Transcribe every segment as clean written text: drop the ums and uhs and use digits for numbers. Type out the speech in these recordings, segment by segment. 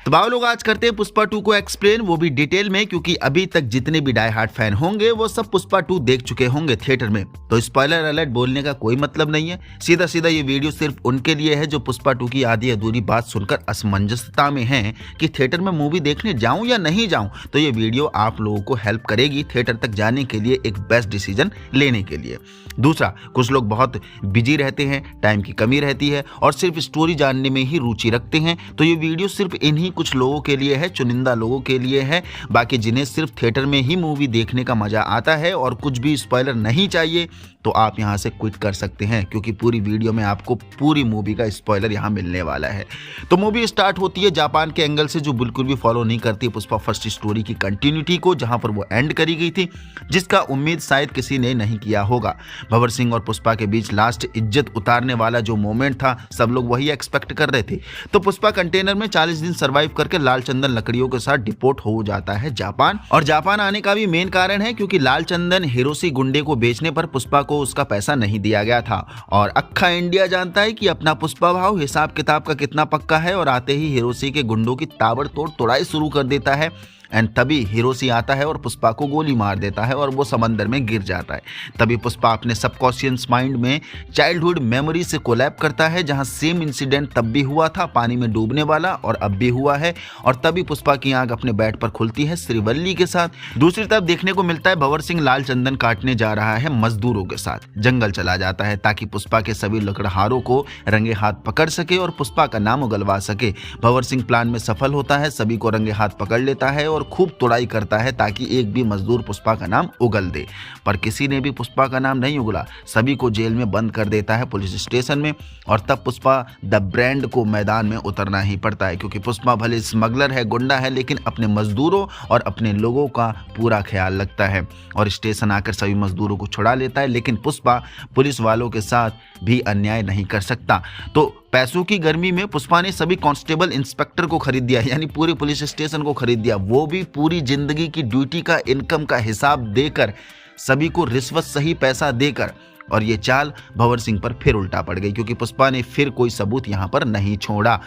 तो बाबा लोग आज करते हैं पुष्पा 2 को एक्सप्लेन, वो भी डिटेल में, क्योंकि अभी तक जितने भी डाई हार्ट फैन होंगे वो सब पुष्पा 2 देख चुके होंगे थिएटर में। तो स्पॉइलर अलर्ट बोलने का कोई मतलब नहीं है। सीधा सीधा ये वीडियो सिर्फ उनके लिए है जो पुष्पा 2 की आधी अधूरी बात सुनकर असमंजसता में हैं कि थिएटर में मूवी देखने जाऊं या नहीं जाऊं। तो ये वीडियो आप लोगों को हेल्प करेगी थिएटर तक जाने के लिए एक बेस्ट डिसीजन लेने के लिए। दूसरा, कुछ लोग बहुत बिजी रहते हैं, टाइम की कमी रहती है और सिर्फ स्टोरी जानने में ही रुचि रखते हैं। तो ये वीडियो सिर्फ इन्हीं कुछ लोगों के लिए है, चुनिंदा लोगों के लिए है। बाकी जिन्हें सिर्फ थिएटर में ही मूवी देखने का मजा आता है और कुछ भी स्पॉइलर नहीं चाहिए तो आप यहां से क्विट कर सकते हैं, क्योंकि पूरी वीडियो में आपको पूरी मूवी का स्पॉइलर यहां मिलने वाला है। तो मूवी स्टार्ट होती है जापान के एंगल से, जो बिल्कुल भी फॉलो नहीं करती पुष्पा फर्स्ट स्टोरी की कंटिन्यूटी को, जहां पर वो एंड करी गई थी, जिसका उम्मीद शायद किसी ने नहीं किया होगा। भंवर सिंह और पुष्पा के बीच लास्ट इज्जत उतारने वाला जो मोमेंट था, सब लोग वही एक्सपेक्ट कर रहे थे। तो पुष्पा कंटेनर में 40 दिन सर्वाइव करके लाल चंदन लकड़ियों के साथ डिपोर्ट हो जाता है जापान। और जापान आने का भी मेन कारण है क्योंकि लाल चंदन हिरोशी गुंडे को बेचने पर पुष्पा को उसका पैसा नहीं दिया गया था। और अक्खा इंडिया जानता है कि अपना पुष्पा भाव हिसाब किताब का कितना पक्का है, और आते ही हिरोशी के गुंडों की ताबड़तोड़ तोड़ाई शुरू कर देता है। एंड तभी हिरोशी आता है और पुष्पा को गोली मार देता है और वो समंदर में गिर जाता है। तभी पुष्पा अपने सबकॉन्शियस माइंड में चाइल्डहुड मेमोरी से कोलैप करता है, जहां सेम इंसिडेंट तब भी हुआ था, पानी में डूबने वाला, और अब भी हुआ है। और तभी पुष्पा की आंख अपने बेड पर खुलती है श्रीवल्ली के साथ। दूसरी तरफ देखने को मिलता है भंवर सिंह लाल चंदन काटने जा रहा है मजदूरों के साथ, जंगल चला जाता है ताकि पुष्पा के सभी लकड़हारों को रंगे हाथ पकड़ सके और पुष्पा का नाम उगलवा सके। भंवर सिंह प्लान में सफल होता है, सभी को रंगे हाथ पकड़ लेता है और खूब तोड़ाई करता है ताकि एक भी मजदूर पुष्पा का नाम उगल दे। पर किसी ने भी पुष्पा का नाम नहीं उगला, सभी को जेल में बंद कर देता है पुलिस स्टेशन में। और तब पुष्पा द ब्रांड को मैदान में उतरना ही पड़ता है, क्योंकि पुष्पा भले स्मगलर है, गुंडा है, लेकिन अपने मजदूरों और अपने लोगों का पूरा ख्याल रखता है और स्टेशन आकर सभी मजदूरों को छुड़ा लेता है। लेकिन पुष्पा पुलिस वालों के साथ भी अन्याय नहीं कर सकता। तो पैसों की गर्मी में पुष्पा ने सभी कांस्टेबल इंस्पेक्टर को खरीद दिया, यानी पूरे पुलिस स्टेशन को खरीद दिया, वो भी पूरी जिंदगी की ड्यूटी का इनकम का हिसाब देकर, सभी को रिश्वत सही पैसा देकर। और ये चाल भंवर सिंह पर फिर उल्टा पड़ गई, क्योंकि पुष्पा ने फिर कोई सबूत यहां पर नहीं छोड़ा,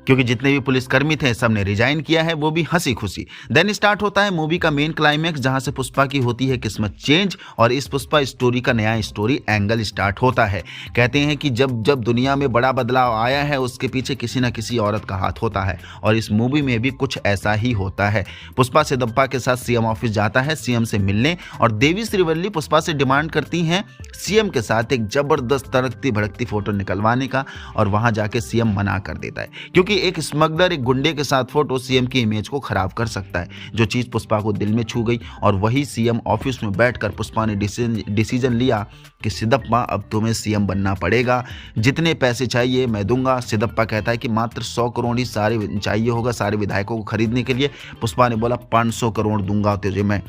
क्योंकि जितने भी पुलिसकर्मी थे सबने रिजाइन किया है, वो भी हंसी खुशी। देन स्टार्ट होता है मूवी का मेन क्लाइमैक्स, जहां से पुष्पा की होती है किस्मत चेंज और इस पुष्पा स्टोरी का नया स्टोरी एंगल स्टार्ट होता है। कहते हैं कि जब जब दुनिया में बड़ा बदलाव आया है उसके पीछे किसी न किसी औरत का हाथ होता है, और इस मूवी में भी कुछ ऐसा ही होता है। पुष्पा सिदप्पा के साथ सीएम ऑफिस जाता है सीएम से मिलने, और देवी श्रीवल्ली पुष्पा से डिमांड करती हैं सीएम के साथ एक जबरदस्त तड़कती भड़कती फोटो निकलवाने का, और वहां जाके सीएम मना कर देता है, क्योंकि एक स्मगलर एक गुंडे के साथ फोटो सीएम की इमेज को खराब कर सकता है। जो चीज पुष्पा को दिल में छू गई, और वही सीएम ऑफिस में बैठकर पुष्पा ने डिसीजन लिया कि सिदप्पा अब तुम्हें सीएम बनना पड़ेगा, जितने पैसे चाहिए मैं दूंगा। सिदप्पा कहता है कि मात्र 100 करोड़ ही सारे चाहिए होगा सारे विधायकों को खरीदने के लिए। पुष्पा ने बोला 500 करोड़ दूंगा तुझे मैं।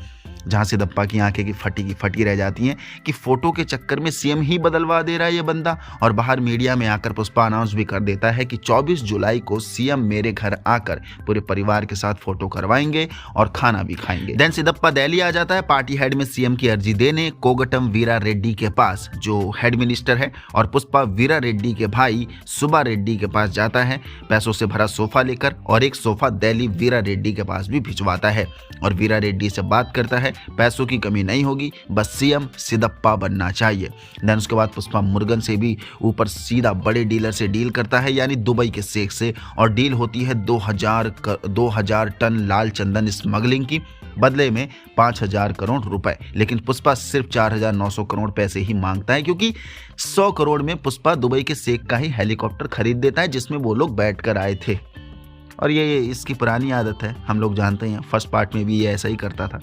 जहां सिदप्पा की आंखें की फटी रह जाती हैं कि फोटो के चक्कर में सीएम ही बदलवा दे रहा है ये बंदा। और बाहर मीडिया में आकर पुष्पा अनाउंस भी कर देता है कि 24 जुलाई को सीएम मेरे घर आकर पूरे परिवार के साथ फोटो करवाएंगे और खाना भी खाएंगे। देन सिदप्पा दिल्ली आ जाता है पार्टी हेड में सीएम की अर्जी देने कोगटम वीरा रेड्डी के पास, जो हेड मिनिस्टर है, और पुष्पा वीरा रेड्डी के भाई सुब्बा रेड्डी के पास जाता है पैसों से भरा सोफा लेकर, और एक सोफा दिल्ली वीरा रेड्डी के पास भी भिजवाता है और वीरा रेड्डी से बात करता है पैसों की कमी नहीं होगी, बस सीएम सिदप्पा बनना चाहिए। देन उसके बाद पुष्पा मुर्गन से भी ऊपर सीधा बड़े डीलर से डील करता है, यानी दुबई के शेख से, और डील होती है 2000 टन लाल चंदन स्मगलिंग की, बदले में 5000 करोड़ रुपए। लेकिन पुष्पा सिर्फ 4900 करोड़ पैसे ही मांगता है, क्योंकि 100 करोड़ में पुष्पा दुबई के शेख का ही हेलीकॉप्टर खरीद देता है जिसमें वो लोग बैठ कर आए थे। और ये इसकी पुरानी आदत है, हम लोग जानते हैं, फर्स्ट पार्ट में भी ये ऐसा ही करता था,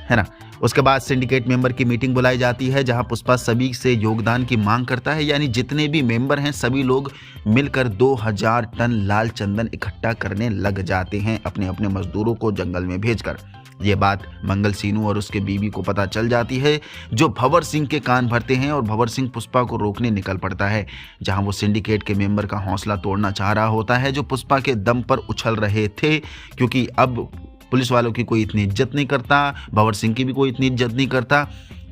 है ना। उसके बाद सिंडिकेट मेंबर की मीटिंग बुलाई जाती है, जहां पुष्पा सभी से योगदान की मांग करता है, यानी जितने भी मेंबर हैं सभी लोग मिलकर 2000 टन लाल चंदन इकट्ठा करने लग जाते हैं अपने अपने मजदूरों को जंगल में भेजकर। ये बात मंगल सीनू और उसके बीवी को पता चल जाती है, जो भंवर सिंह के कान भरते हैं, और भंवर सिंह पुष्पा को रोकने निकल पड़ता है, जहां वो सिंडिकेट के मेंबर का हौसला तोड़ना चाह रहा होता है, जो पुष्पा के दम पर उछल रहे थे, क्योंकि अब पुलिस वालों की कोई इतनी इज्जत नहीं करता, भंवर सिंह की भी कोई इतनी इज्जत नहीं करता,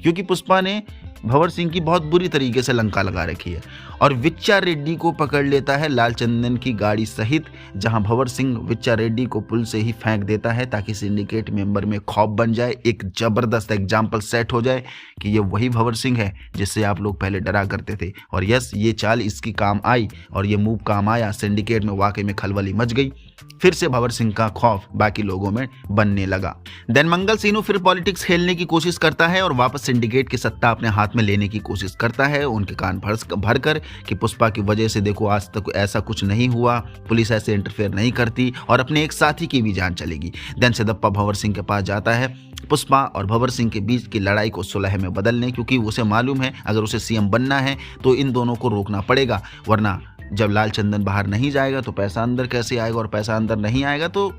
क्योंकि पुष्पा ने भंवर सिंह की बहुत बुरी तरीके से लंका लगा रखी है और विच्चा रेड्डी को पकड़ लेता है लाल चंदन की गाड़ी सहित, जहां भंवर सिंह विच्चा रेड्डी को पुल से ही फेंक देता है ताकि सिंडिकेट मेंबर में खौफ बन जाए, एक जबरदस्त एग्जाम्पल सेट हो जाए कि ये वही भंवर सिंह है जिससे आप लोग पहले डरा करते थे। और यस, ये चाल इसकी काम आई और ये मूव काम आया। सिंडिकेट में वाकई में खलबली मच गई, फिर से भंवर सिंह का खौफ बाकी लोगों में बनने लगा। देन मंगल सीनू फिर पॉलिटिक्स खेलने की कोशिश करता है और वापस सिंडिकेट की सत्ता अपने हाथ में लेने की कोशिश करता है, उनके कान भर कर कि पुष्पा की वजह से देखो आज तक ऐसा कुछ नहीं हुआ, पुलिस ऐसे इंटरफेयर नहीं करती और अपने एक साथी की भी जान चलेगी। देन सिद्धप्पा भंवर सिंह के पास जाता है पुष्पा और भंवर सिंह के बीच की लड़ाई को सुलह में बदलने, क्योंकि उसे मालूम है अगर उसे सीएम बनना है तो इन दोनों को रोकना पड़ेगा, वरना जब लाल चंदन बाहर नहीं जाएगा तो पैसा अंदर कैसे आएगा और पैसा अंदर नहीं आएगा तो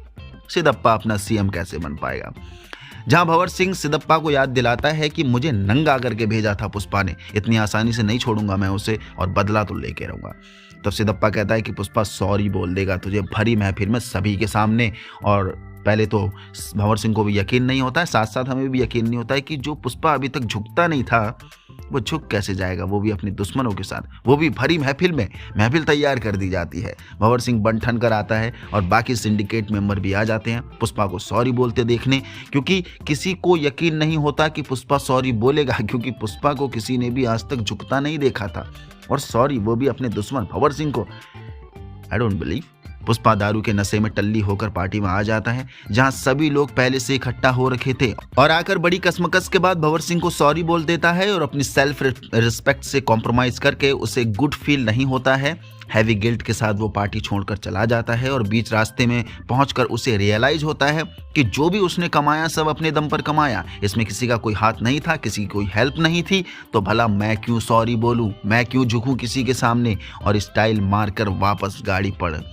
सिद्धप्पा अपना सीएम कैसे बन पाएगा। जहां भंवर सिंह सिद्धप्पा को याद दिलाता है कि मुझे नंगा करके भेजा था पुष्पा ने, इतनी आसानी से नहीं छोड़ूंगा मैं उसे और बदला तो लेके रहूंगा। तब सिद्धप्पा कहता है कि पुष्पा सॉरी बोल देगा तुझे भरी महफिल में सभी के सामने। और पहले तो भंवर सिंह को भी यकीन नहीं होता है, साथ साथ हमें भी यकीन नहीं होता है कि जो पुष्पा अभी तक झुकता नहीं था वो झुक कैसे जाएगा, वो भी अपने दुश्मनों के साथ, वो भी भरी महफिल में। महफिल तैयार कर दी जाती है, भंवर सिंह बन ठन कर आता है और बाकी सिंडिकेट मेंबर भी आ जाते हैं पुष्पा को सॉरी बोलते देखने, क्योंकि किसी को यकीन नहीं होता कि पुष्पा सॉरी बोलेगा, क्योंकि पुष्पा को किसी ने भी आज तक झुकता नहीं देखा था और सॉरी वो भी अपने दुश्मन भंवर सिंह को। I don't believe. पुष्पा दारू के नशे में टल्ली होकर पार्टी में आ जाता है जहां सभी लोग पहले से इकट्ठा हो रखे थे और आकर बड़ी कसमकस के बाद भंवर सिंह को सॉरी बोल देता है और अपनी सेल्फ रिस्पेक्ट से कॉम्प्रोमाइज करके उसे गुड फील नहीं होता है। हैवी गिल्ट के साथ वो पार्टी छोड़कर चला जाता है और बीच रास्ते में पहुंचकर उसे रियलाइज होता है कि जो भी उसने कमाया सब अपने दम पर कमाया, इसमें किसी का कोई हाथ नहीं था, किसी की कोई हेल्प नहीं थी, तो भला मैं क्यों सॉरी बोलूं, मैं क्यों झुकूं किसी के सामने। और स्टाइल मारकर वापस गाड़ी पर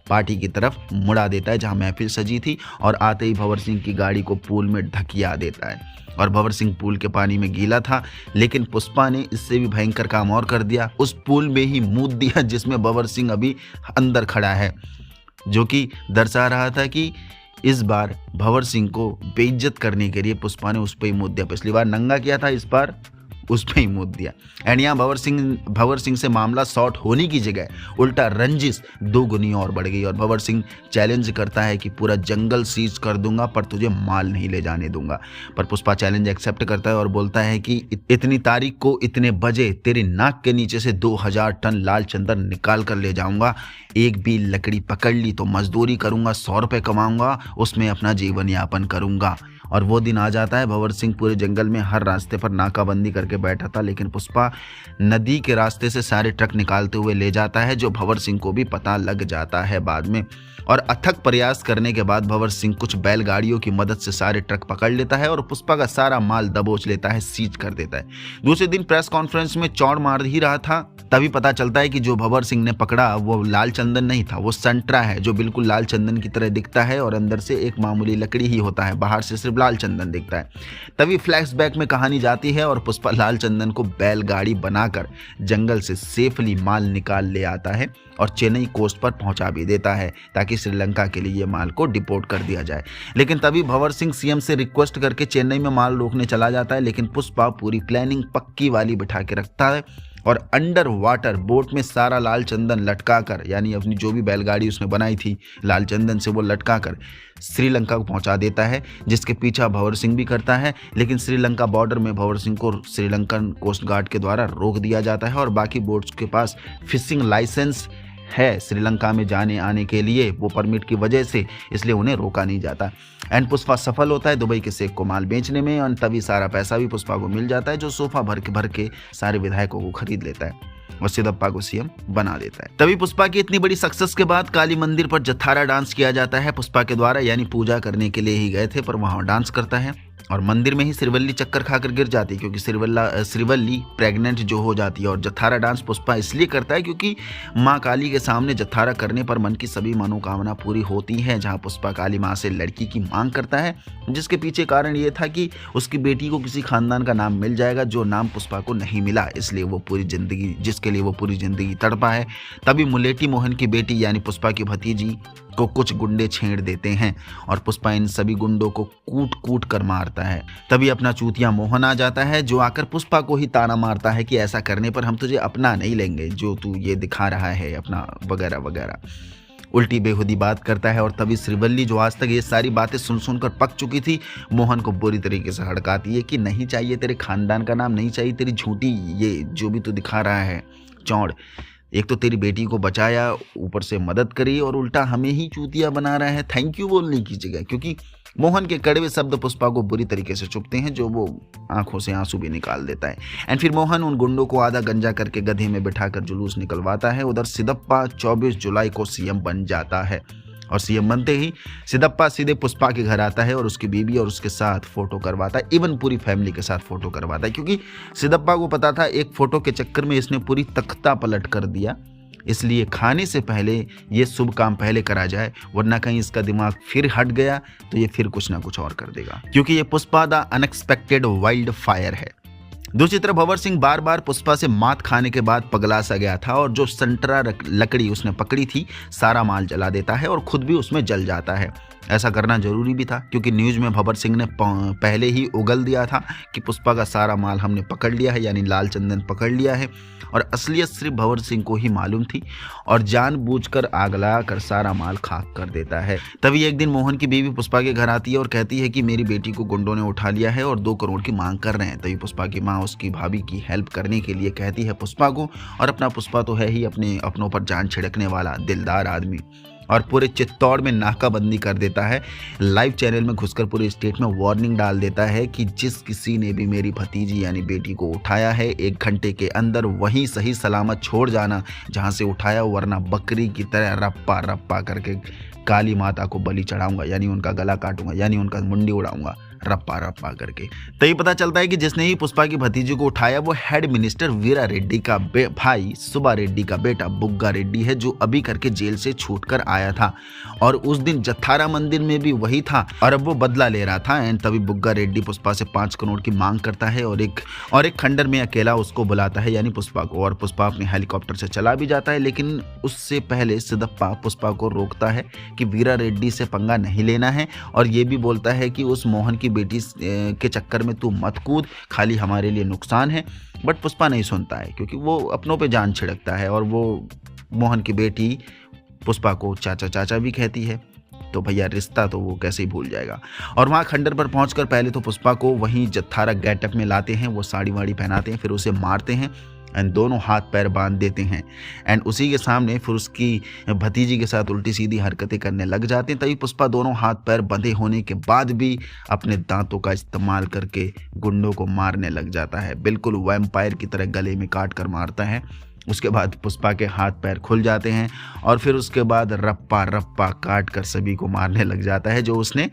पार्टी की तरफ मुड़ा देता है जहां महफिल सजी थी और आते ही भंवर सिंह की गाड़ी को पूल में ढकिया देता है। और भंवर सिंह पूल के पानी में गीला था, लेकिन पुष्पा ने इससे भी भयंकर काम और कर दिया, उस पूल में ही मूद दिया जिसमें भंवर सिंह अभी अंदर खड़ा है, जो कि दर्शा रहा था कि इस बार भंवर सिंह को बेइज्जत करने के लिए पुष्पा ने उस पर ही मूद दिया। पिछली बार नंगा किया था, इस बार उस पर ही मूद दिया। एंड यहाँ भंवर सिंह से मामला सॉर्ट होने की जगह उल्टा रंजिश दो गुनी और बढ़ गई और भंवर सिंह चैलेंज करता है कि पूरा जंगल सीज कर दूंगा पर तुझे माल नहीं ले जाने दूंगा। पर पुष्पा चैलेंज एक्सेप्ट करता है और बोलता है कि इतनी तारीख को इतने बजे तेरे नाक के नीचे से 2000 टन लाल चंदन निकाल कर ले जाऊंगा, एक भी लकड़ी पकड़ ली तो मजदूरी करूंगा, 100 रुपये कमाऊंगा, उसमें अपना जीवन यापन करूंगा। और वो दिन आ जाता है। भंवर सिंह पूरे जंगल में हर रास्ते पर नाकाबंदी करके बैठा था, लेकिन पुष्पा नदी के रास्ते से सारे ट्रक निकालते हुए ले जाता है, जो भंवर सिंह को भी पता लग जाता है बाद में। और अथक प्रयास करने के बाद भंवर सिंह कुछ बैलगाड़ियों की मदद से सारे ट्रक पकड़ लेता है और पुष्पा का सारा माल दबोच लेता है, सीज कर देता है। दूसरे दिन प्रेस कॉन्फ्रेंस में चौड़ मार ही रहा था, तभी पता चलता है कि जो भंवर सिंह ने पकड़ा वो लाल चंदन नहीं था, वो संतरा है जो बिल्कुल लाल चंदन की तरह दिखता है और अंदर से एक मामूली लकड़ी ही होता है, बाहर से सिर्फ लाल चंदन दिखता है। तभी फ्लैशबैक में कहानी जाती है और पुष्पा लाल चंदन को बैलगाड़ी बनाकर जंगल से सेफली माल निकाल ले आता है और चेन्नई कोस्ट पर पहुंचा भी देता है ताकि श्रीलंका के लिए ये माल को डिपोर्ट कर दिया जाए। लेकिन तभी भंवर सिंह सीएम से रिक्वेस्ट करके चेन्नई में माल रोकने चला जाता है, लेकिन पुष्पा पूरी प्लानिंग पक्की वाली बिठा के रखता है और अंडर वाटर बोट में सारा लाल चंदन लटका कर, यानी अपनी जो भी बैलगाड़ी उसने बनाई थी लाल चंदन से वो लटका कर श्रीलंका को पहुंचा देता है, जिसके पीछा भंवर सिंह भी करता है। लेकिन श्रीलंका बॉर्डर में भंवर सिंह को श्रीलंकन कोस्ट गार्ड के द्वारा रोक दिया जाता है और बाकी बोट्स के पास फिशिंग लाइसेंस है श्रीलंका में जाने आने के लिए, वो परमिट की वजह से, इसलिए उन्हें रोका नहीं जाता। एंड पुष्पा सफल होता है दुबई के शेख को माल बेचने में और तभी सारा पैसा भी पुष्पा को मिल जाता है, जो सोफा भर के सारे विधायकों को खरीद लेता है और सिद्धप्पा को सीएम बना देता है। तभी पुष्पा की इतनी बड़ी सक्सेस के बाद काली मंदिर पर जथारा डांस किया जाता है पुष्पा के द्वारा, यानी पूजा करने के लिए ही गए थे पर वहां डांस करता है और मंदिर में ही श्रीवल्ली चक्कर खाकर गिर जाती है, क्योंकि श्रीवल्ली प्रेग्नेंट जो हो जाती है। और जथारा डांस पुष्पा इसलिए करता है क्योंकि माँ काली के सामने जथारा करने पर मन की सभी मनोकामना पूरी होती हैं, जहाँ पुष्पा काली माँ से लड़की की मांग करता है, जिसके पीछे कारण ये था कि उसकी बेटी को किसी खानदान का नाम मिल जाएगा जो नाम पुष्पा को नहीं मिला, इसलिए वो पूरी जिंदगी, जिसके लिए वो पूरी जिंदगी तड़पा है। तभी मुलेटी मोहन की बेटी यानी पुष्पा की भतीजी को कुछ गुंडे छेड़ देते हैं और पुष्पा इन सभी गुंडों को कूट कूट कर मारता है। तभी अपना चूतिया मोहन आ जाता है, जो आकर पुष्पा को ही ताना मारता है कि ऐसा करने पर हम तुझे अपना नहीं लेंगे, जो तू ये दिखा रहा है अपना वगैरह वगैरह, उल्टी बेहुदी बात करता है। और तभी श्रीवल्ली, जो आज तक ये सारी बातें सुन सुनकर पक चुकी थी, मोहन को बुरी तरीके से हड़काती है कि नहीं चाहिए, तेरे खानदान का नाम नहीं चाहिए, तेरी झूठी ये जो भी तू दिखा रहा है चौड़, एक तो तेरी बेटी को बचाया, ऊपर से मदद करी और उल्टा हमें ही चूतिया बना रहा है। थैंक यू बोलने की जगह, क्योंकि मोहन के कड़वे शब्द पुष्पा को बुरी तरीके से चुभते हैं, जो वो आंखों से आंसू भी निकाल देता है। एंड फिर मोहन उन गुंडों को आधा गंजा करके गधे में बिठाकर जुलूस निकलवाता है। उधर सिद्धप्पा 24 जुलाई को सीएम बन जाता है और सीएम बनते ही सिद्धप्पा सीधे पुष्पा के घर आता है और उसकी बीवी और उसके साथ फोटो करवाता है, इवन पूरी फैमिली के साथ फोटो करवाता है, क्योंकि सिद्धप्पा को पता था एक फोटो के चक्कर में इसने पूरी तख्ता पलट कर दिया, इसलिए खाने से पहले ये शुभ काम पहले करा जाए, वरना कहीं इसका दिमाग फिर हट गया तो ये फिर कुछ ना कुछ और कर देगा, क्योंकि ये Pushpa the unexpected wild fire है। दूसरी तरफ भंवर सिंह बार बार पुष्पा से मात खाने के बाद पगला सा गया था और जो संतरा लकड़ी उसने पकड़ी थी सारा माल जला देता है और खुद भी उसमें जल जाता है। ऐसा करना जरूरी भी था, क्योंकि न्यूज में भंवर सिंह ने पहले ही उगल दिया था कि पुष्पा का सारा माल हमने पकड़ लिया है, यानी लाल चंदन पकड़ लिया है, और असलियत सिर्फ भंवर सिंह को ही मालूम थी और जानबूझकर आग लगा कर सारा माल खाक कर देता है। तभी एक दिन मोहन की बीवी पुष्पा के घर आती है और कहती है कि मेरी बेटी को गुंडों ने उठा लिया है और 2 करोड़ की मांग कर रहे हैं। तभी पुष्पा की माँ उसकी भाभी की हेल्प करने के लिए कहती है पुष्पा को, और अपना पुष्पा तो है ही अपने अपनों पर जान छिड़कने वाला दिलदार आदमी, और पूरे चित्तौड़ में नाकाबंदी कर देता है। लाइव चैनल में घुसकर पूरे स्टेट में वार्निंग डाल देता है कि जिस किसी ने भी मेरी भतीजी यानी बेटी को उठाया है 1 घंटे के अंदर वहीं सही सलामत छोड़ जाना जहां से उठाया, वरना बकरी की तरह रप्पा रप्पा करके काली माता को बलि चढ़ाऊंगा, यानी उनका गला काटूंगा, यानी उनका मुंडी उड़ाऊंगा, रप्पा रप्पा करके। तभी पता चलता है कि जिसने ही पुष्पा की भतीजी को उठाया वो हेड मिनिस्टर वीरा रेड्डी का भाई सुब्बा रेड्डी का बेटा बुग्गा रेड्डी है, जो अभी करके जेल से छूटकर आया था और उस दिन जत्थारा मंदिर में भी वही था और अब वो बदला ले रहा था। एंड तभी बुग्गा रेड्डी पुष्पा से 5 करोड़ की मांग करता है और एक खंडर में अकेला उसको बुलाता है, यानी पुष्पा को, और पुष्पा अपने हेलीकॉप्टर से चला भी जाता है। लेकिन उससे पहले सिद्धप्पा पुष्पा को रोकता है कि वीरा रेड्डी से पंगा नहीं लेना है और ये भी बोलता है कि उस मोहन की बेटी के चक्कर में तू मत कूद, खाली हमारे लिए नुकसान है। बट पुष्पा नहीं सुनता है, क्योंकि वो अपनों पे जान छिड़कता है और वो मोहन की बेटी पुष्पा को चाचा चाचा भी कहती है, तो भैया रिश्ता तो वो कैसे ही भूल जाएगा। और वहाँ खंडर पर पहुंचकर पहले तो पुष्पा को वहीं जत्थारा गेटअप में लाते हैं, वो साड़ी वाड़ी पहनाते हैं, फिर उसे मारते हैं एंड दोनों हाथ पैर बांध देते हैं। एंड उसी के सामने फिर उसकी भतीजी के साथ उल्टी सीधी हरकतें करने लग जाते हैं। तभी पुष्पा दोनों हाथ पैर बंधे होने के बाद भी अपने दांतों का इस्तेमाल करके गुंडों को मारने लग जाता है, बिल्कुल वैम्पायर की तरह गले में काट कर मारता है। उसके बाद पुष्पा के हाथ पैर खुल जाते हैं और फिर उसके बाद रप्पा रप्पा काट कर सभी को मारने लग जाता है, जो उसने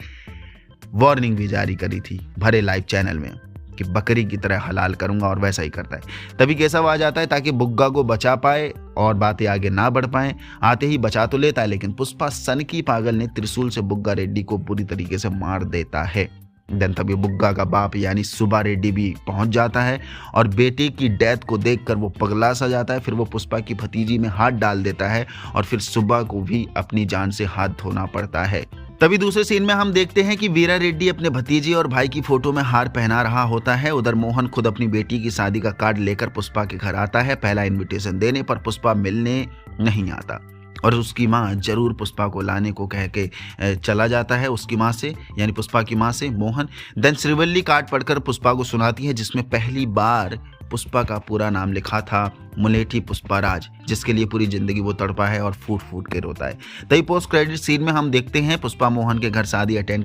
वार्निंग भी जारी करी थी भरे लाइव चैनल में कि बकरी की तरह हलाल करूंगा, और वैसा ही करता है। तभी केशव आ जाता है ताकि बुग्गा को बचा पाए और बातें आगे ना बढ़ पाए। आते ही बचा तो लेता है, लेकिन पुष्पा सन की पागल ने त्रिशूल से बुग्गा रेड्डी को बुरी तरीके से मार देता है। देन तभी बुग्गा का बाप यानी सुब्बा रेड्डी भी पहुंच जाता है और बेटे की डेथ को देखकर वो पगला सा जाता है। फिर वो पुष्पा की भतीजी में हाथ डाल देता है और फिर सुब्बा को भी अपनी जान से हाथ धोना पड़ता है। तभी दूसरे सीन में हम देखते हैं कि वीरा रेड्डी अपने भतीजी और भाई की फोटो में हार पहना रहा होता है। उधर मोहन खुद अपनी बेटी की शादी का कार्ड लेकर पुष्पा के घर आता है। पहला इनविटेशन देने पर पुष्पा मिलने नहीं आता और उसकी माँ जरूर पुष्पा को लाने को कह के चला जाता है उसकी माँ से, यानी पुष्पा की माँ से मोहन। देन श्रीवल्ली कार्ड पढ़कर पुष्पा को सुनाती है, जिसमें पहली बार पुष्पा का पूरा नाम लिखा था, मुलेठी पुष्पाराज, जिसके लिए पूरी जिंदगी वो तड़पा है और फूट फूट के रोता है। तभी पोस्ट क्रेडिट सीन में हम देखते हैं पुष्पा मोहन के घर शादी अटेंड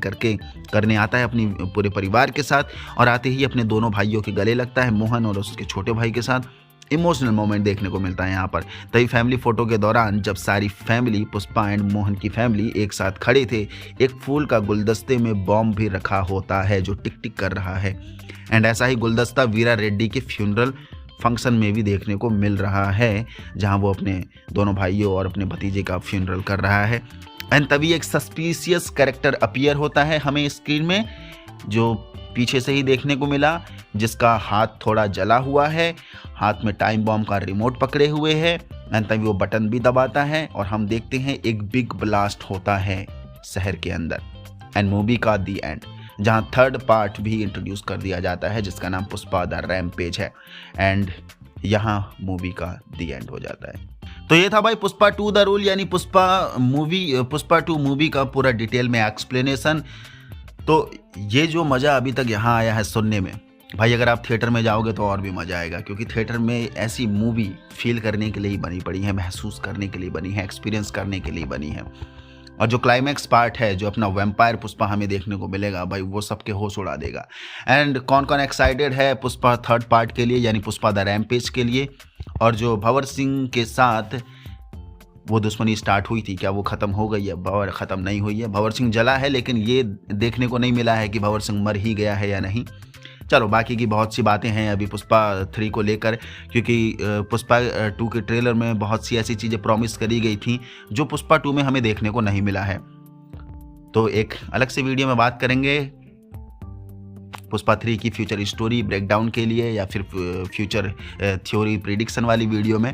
करने आता है अपनी पूरे परिवार के साथ, और आते ही अपने दोनों भाइयों के गले लगता है, मोहन और उसके छोटे भाई के साथ। इमोशनल मोमेंट देखने को मिलता है यहाँ पर। तभी फैमिली फोटो के दौरान जब सारी फैमिली पुष्पा एंड मोहन की फैमिली एक साथ खड़े थे, एक फूल का गुलदस्ते में बॉम्ब भी रखा होता है जो टिक टिक कर रहा है। एंड ऐसा ही गुलदस्ता वीरा रेड्डी के फ्यूनरल फंक्शन में भी देखने को मिल रहा है, जहां वो अपने दोनों भाइयों और अपने भतीजे का फ्यूनरल कर रहा है। एंड तभी एक सस्पिशियस कैरेक्टर अपीयर होता है हमें स्क्रीन में, जो पीछे से ही देखने को मिला, जिसका हाथ थोड़ा जला हुआ है, हाथ में टाइम बॉम्ब का रिमोट पकड़े हुए है एंड तभी वो बटन भी दबाता है और हम देखते हैं एक बिग ब्लास्ट होता है शहर के अंदर एंड मूवी का दी एंड, जहाँ थर्ड पार्ट भी इंट्रोड्यूस कर दिया जाता है जिसका नाम पुष्पा द रैम्पेज है एंड यहाँ मूवी का दी एंड हो जाता है। तो ये था भाई पुष्पा 2 द रूल यानी पुष्पा 2 मूवी का पूरा डिटेल में एक्सप्लेनेशन। तो ये जो मज़ा अभी तक यहाँ आया है सुनने में भाई, अगर आप थिएटर में जाओगे तो और भी मज़ा आएगा, क्योंकि थिएटर में ऐसी मूवी फील करने के लिए ही बनी पड़ी है, महसूस करने के लिए बनी है, एक्सपीरियंस करने के लिए बनी है। और जो क्लाइमैक्स पार्ट है, जो अपना वैम्पायर पुष्पा हमें देखने को मिलेगा भाई, वो सबके होश उड़ा देगा। एंड कौन कौन एक्साइटेड है पुष्पा थर्ड पार्ट के लिए यानी पुष्पा द रैम्पेज के लिए, और जो भंवर सिंह के साथ वो दुश्मनी स्टार्ट हुई थी, क्या वो ख़त्म हो गई है? भंवर ख़त्म नहीं हुई है, भंवर सिंह जला है, लेकिन ये देखने को नहीं मिला है कि भंवर सिंह मर ही गया है या नहीं। चलो बाकी की बहुत सी बातें हैं अभी पुष्पा 3 को लेकर, क्योंकि पुष्पा 2 के ट्रेलर में बहुत सी ऐसी चीज़ें प्रॉमिस करी गई थी जो पुष्पा 2 में हमें देखने को नहीं मिला है। तो एक अलग से वीडियो में बात करेंगे पुष्पा 3 की फ्यूचर स्टोरी ब्रेकडाउन के लिए, या फिर फ्यूचर थ्योरी प्रिडिक्शन वाली वीडियो में।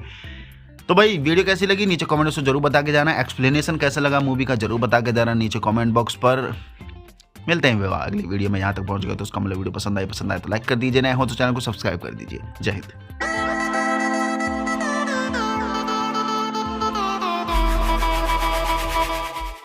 तो भाई वीडियो कैसी लगी नीचे कमेंट में जरूर बता के जाना, एक्सप्लेनेशन कैसा लगा मूवी का जरूर बता के जाना नीचे कमेंट बॉक्स पर। मिलते हैं अगली वीडियो में। यहाँ तक पहुँच गए तो उसका मतलब वीडियो पसंद आए तो लाइक कर दीजिए, नए हो तो चैनल को सब्सक्राइब कर दीजिए। जय हिंद।